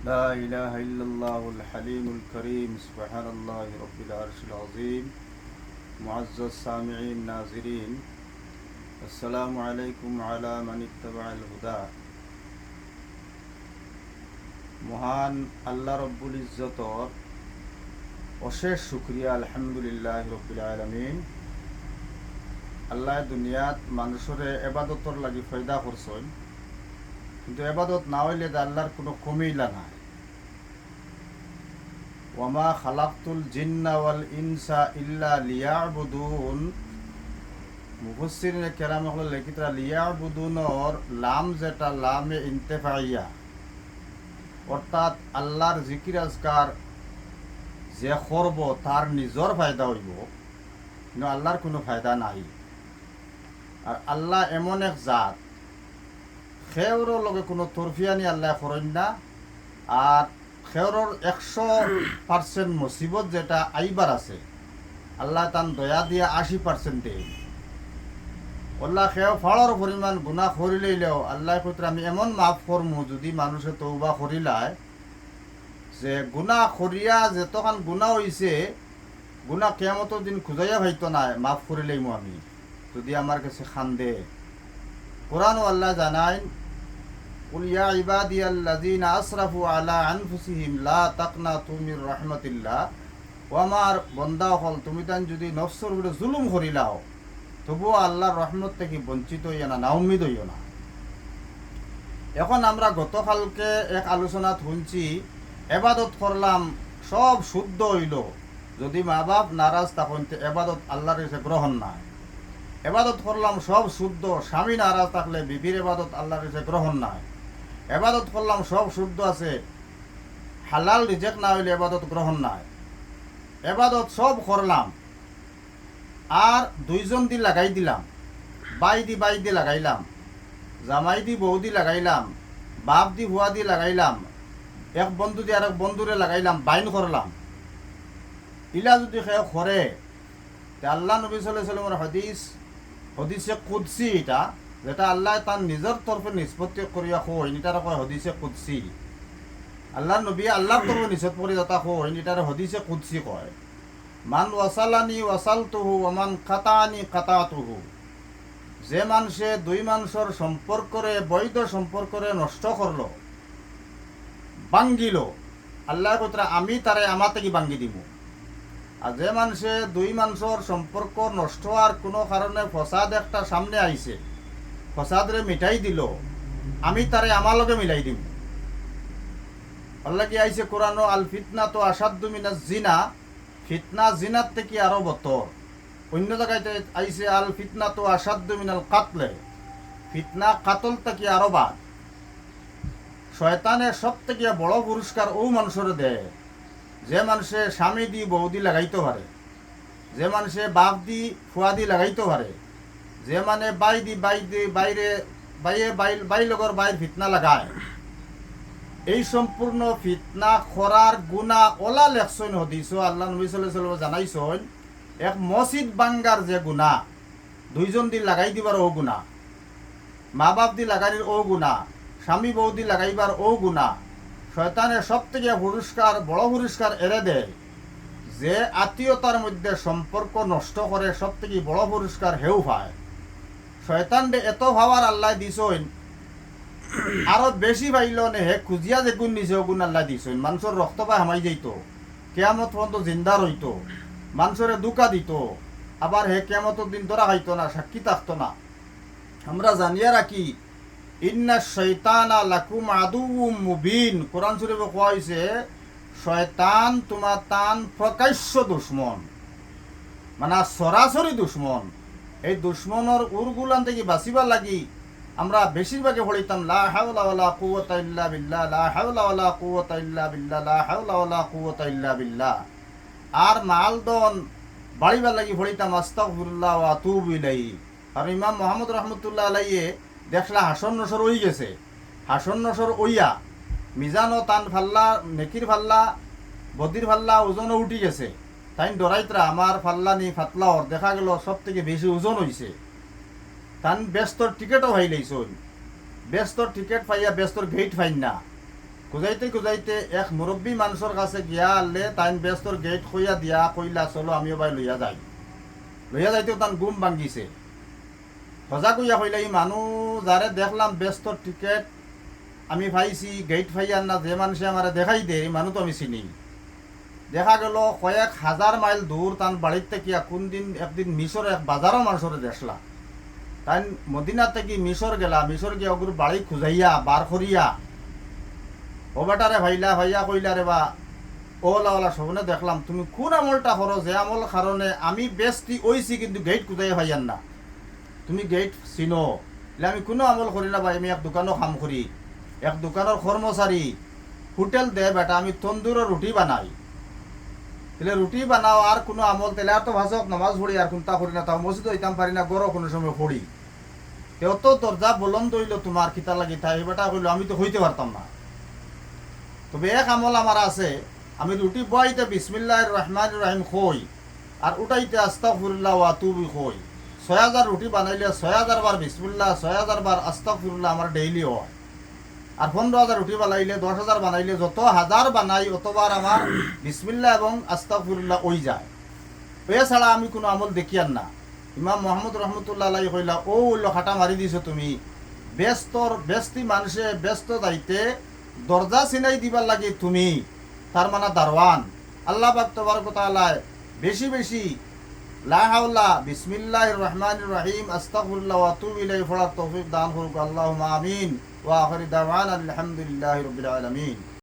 لا إله إلا الله الحليم الكريم سبحان الله رب العرش العظيم معزز السامعين ناظرين السلام عليكم على من اتبع الهدى মহান আল্লাহ রব্বুল ইজ্জতর অশেষ শুকরিয়া আলহামদুলিল্লাহ রব্বিল আলামিন। আল্লাহ দুনিয়াত মানুষরে এবাদতর লাগি ফয়দা করছেন, কিন্তু এবাদত না হইলে আল্লাহর কোনো কমিলা নাই। ওয়ামা খালাকতুল জিন্না ওয়াল ইনসা ইল্লা লিয়াবুদুন। মুফাসসিরিনে কেরাম হল লিখিতরা লিয়াবুদুনর লাম যেটা লামে ইন্তেফাইয়া, অর্থাৎ আল্লাহর জিকির আজকার যে করব তার নিজর ফায়দা হইব, কিন্তু আল্লাহর কোনো ফায়দা নাই। আর আল্লাহ এমন এক জাত, খেউরর লগে কোনো তরফিয়ানি আল্লাহ করেন না। আর খেউরর 100% মুসিবত যেটা আইবার আছে, আল্লাহ তান দয়া দিয়া 80% দেয়। আল্লাহ খেও ফাড়ার পরিমাণ গুনাহ করিলেও আল্লাহ কইতে আমি এমন মাফ করমু যদি মানুষে তওবা করিলায়, যে গুনাহ করিয়া যেতখান গুনাহ হইছে গুনাহ কিয়ামতের দিন খুঁজাইয়া ভাইতো না, মাফ করিলেইমু আমি যদি আমার কাছে খান্দে। কোরআনও আল্লাহ জানাইন, কুল ইয়া ইবাদিয়াল্লাযীনা আসরাফু আলা আনফুসিহিম লা তাকনাতু মির রাহমাতিল্লাহ। ও আমার বান্দা হল, তুমি তান যদি নফসের উপরে জুলুম করিলাও তবুও আল্লাহর রহমত থেকে বঞ্চিত হইয়া না, নাউম্মিদ হইও না। এখন আমরা গতকালকে এক আলোচনাত শুনছি, এবাদত করলাম সব শুদ্ধ হইল, যদি মা বাপ নারাজ তখন এবাদত আল্লাহর কাছে গ্রহণ নাই। এবাদত করলাম সব শুদ্ধ, স্বামী নারাজ থাকলে বিবির এবাদত আল্লাহর কাছে গ্রহণ নাই। এবাদত করলাম সব শুদ্ধ আছে, হালাল রিজেক্ট না হইলে এবাদত গ্রহণ নাই। এবাদত সব করলাম আর দুইজন দি লাগাই দিলাম, বাই দি লাগাইলাম, জামাই দি বউ দি লাগাইলাম, বাপ দি ভুয়া দি লাগাইলাম, এক বন্ধু দি আর এক বন্ধুরে লাগাইলাম, বাইন করলাম। ইলা যদি সেও করে, আল্লাহ নবী সাল্লাল্লাহু আলাইহি ওয়াসাল্লামের হদিসে কুদসি, এটা যেটা আল্লাহ তার নিজের তরফে নিষ্পত্তি করিয়া কইন, এটার কয় হদিসে কুদসি। আল্লাহ নবী আল্লাহর তরফে নিষেধ করি যথা কইন, এটার হদিসে কুদসি কয়। মান ওয়াসালানি ওয়াসালতুহু ওয়া মান কাতানি কাতাতুহু। যে মানুষে দুই মানুষের সম্পর্করে, বৈধ সম্পর্করে নষ্ট করলো, ভাঙ্গিল, আল্লাহ কইতরা আমি তারে আমার থেকে ভাঙ্গি দিব। আর যে মানুষে দুই মানুষের সম্পর্ক নষ্ট হওয়ার কোনো কারণে ফসাদ একটা সামনে আইছে, ফসাদরে মিটাই দিল, আমি তারে আমার লগে মিলাই দিব। আল্লাহ কি আইছে কোরআনো, আল ফিতনা তো আসাদ্দু মিনাজ জিনা। ফিতনা জিনার থেকে আরো বতর। অন্য জায়গায় আইছে আল ফিতনা তো আসাদ্দু মিনাল কাতলে। ফিতনা কাতল থেকে আরো বাদ। শয়তানের সব থেকে বড় পুরস্কার ও মানুষের দেয় যে মানুষে স্বামী দি বৌদি লাগাইতে পারে, যে মানুষে বাপ দি ফুয়া দি লাগাইতে পারে, যে মানে বাই দি বাইরে বাই লগর বাইর ফিতনা লাগায়। এই সম্পূর্ণ ফিতনা খরার গুণা ওলা লেখছইন হদিস আল্লাহ নবী সাল্লাল্লাহু আলাইহি ওয়াসাল্লাম জানাইছইন। এক মসজিদ বাঙ্গার যে গুণা, দুইজন দি লাগাই দিবার ও গুণা, মা বাপ দি লাগাইর ও গুণা, স্বামী বৌদি লাগাইবার ও গুণা। শয়তানের সব থেকে পুরস্কার, বড় পুরস্কার এরে দেয় যে আত্মীয়তার মধ্যে সম্পর্ক নষ্ট করে, সব থেকে বড় পুরস্কার হেউ পায়। শয়তান এত ভাবার আল্লাহ দিছইন, আরো বেশি পাইল নে হে খুঁজিয়া যে গুণ নিছে ও গুণ আল্লাহ দিছইন। মানুষের রক্ত পায় হামাই যাইত, কেয়ামত পর্যন্ত জিন্দা রইত, মানুষের দুকা দিত, আবার হে কেয়ামতের দিন ধরা খাইত না, সাক্ষী থাকতো না। আমরা জানিয়া রাখি, ইন্না শয়তানা লাকুম আদুউম মুবিন। কোরআন শরীফে কোয়া হইছে শয়তান তোমার তান প্রকাশ্য দুশ্মন, মানে সরাসরি দুশ্মন। এই দুশ্মনের উরগুলান থেকে বাঁচিবার লাগি আমরা বেশিরভাগে পড়িতাম লা হাওলা ওয়ালা কুওয়াতা ইল্লা বিল্লাহ, লা হাওলা ওয়ালা কুওয়াতা ইল্লা বিল্লাহ, লা হাওলা ওয়ালা কুওয়াতা ইল্লা বিল্লাহ। আর মালদন বাড়িবার লাগি পড়িতাম আস্তাগফিরুল্লাহ ওয়া আতুবু ইলাইহি। আর ইমাম মুহাম্মদ রাহমাতুল্লাহ আলাইহি দেখলা হাসন নসর হয়ে গেছে, হাসন নসর ওইয়া মিজানও তান ফাল্লা, নেকির ফাল্লা, বদির ফাল্লা ওজনও উঠি গেছে। তাই ডরাইতরা আমার ফাল্লা নি ফাতলাওর দেখা গেল সব থেকে বেশি ওজন হয়েছে। তান ব্যস্তর টিকেটও ভাই লাইছন, ব্যস্তর টিকেট পাইয়া ব্যস্তর গেট ফাইন না। খুঁজাইতে খুঁজাইতে এক মুরব্বী মানুষের কাছে গিয়া আনলে তাইন ব্যস্তর গেট খুইয়া দিয়া কইলা চলো আমিও ভাই লইয়া যাই। লইয়া যাইতেও তান গুম ভাঙ্গিছে। সজা কইয়া কইলা এই মানুষ যারে দেখলাম ব্যস্তর টিকেট আমি পাইছি গেট ফাইয়ার না, যে মানুষে আমার দেখাই দে এই মানুষ তো আমি চিনি। দেখা গেল কয়েক হাজার মাইল দূর তান বাড়ির থেকে কোন দিন একদিন মিশর এক বাজারও মানুষরে দেখলা। তাই মদিনা থেকে মিশর গেলা, মিশর গিয়া ওগুর বাড়ি খুঁজাইয়া বার করিয়া ও বেটারে ভাইলা ভাইয়া কইলা রে বা ওলা ওলা সবনে দেখলাম তুমি কোন আমলটা করো যে আমল কারণে আমি বেস্তি ওইছি কিন্তু গেট খুঁজাইয়া ভাইয়ান না, তুমি গেট চিনো। আমি কোনো আমল করি না ভাই, আমি এক দোকানও কাম করি, এক দোকানের কর্মচারী, হোটেল দে বেটা আমি তন্দুরের রুটি বানাই। তাহলে রুটি বানাও আর কোনো আমল তাহলে আর তো ভাষক নামাজ পড়ি আর কোনটা করি না, তাও মসজিদ হইতাম পারি না, গরো কোনো সময় পড়ি। তেও তো দরজা বলন্দ হইল তোমার কিতা লাগি তাই বেটা কইল আমি তো হইতে পারতাম না। তবে এক আমল আমার আছে, আমি রুটি বয়াইতে বিসমিল্লাহির রহমানির রহিম কই আর উঠাইতে আস্তাগফিরুল্লাহ ওয়া আতুবু কই। 6000 রুটি বানাইলে 6000 বার বিসমিল্লাহ 6000 বার আস্তাগফিরুল্লাহ আমার ডেইলি হয়। আর 15000 রুটি বানাইলে 10000 বানাইলে যত হাজার বানাই অতবার আমার বিসমিল্লাহ এবং আস্তাগফিরুল্লাহ ওই যায়। এছাড়া আমি কোনো আমল দেখিয়ান না। ইমাম মোহাম্মদ রহমতুল্লাহ আলাইহি কইলা ও লখাটা মারি দিছো তুমি, ব্যস্তি মানুষে ব্যস্ত দাইতে দরজা চিনাই দিবার লাগে তুমি, তার মানে দারওয়ান। আল্লাহ পাক তাবারক ওয়া তাআলা বেশি বেশি লা হাওলা বিসমিল্লাহির রহমানির রহিম আস্তাগফিরুল্লাহ ওয়া আতুবু ইলাইহি পড়ার তৌফিক দান করুক। আল্লাহুম্মা আমিন ওয়া আখিরু দাওয়ানা আলহামদুলিল্লাহি রাব্বিল আলামিন।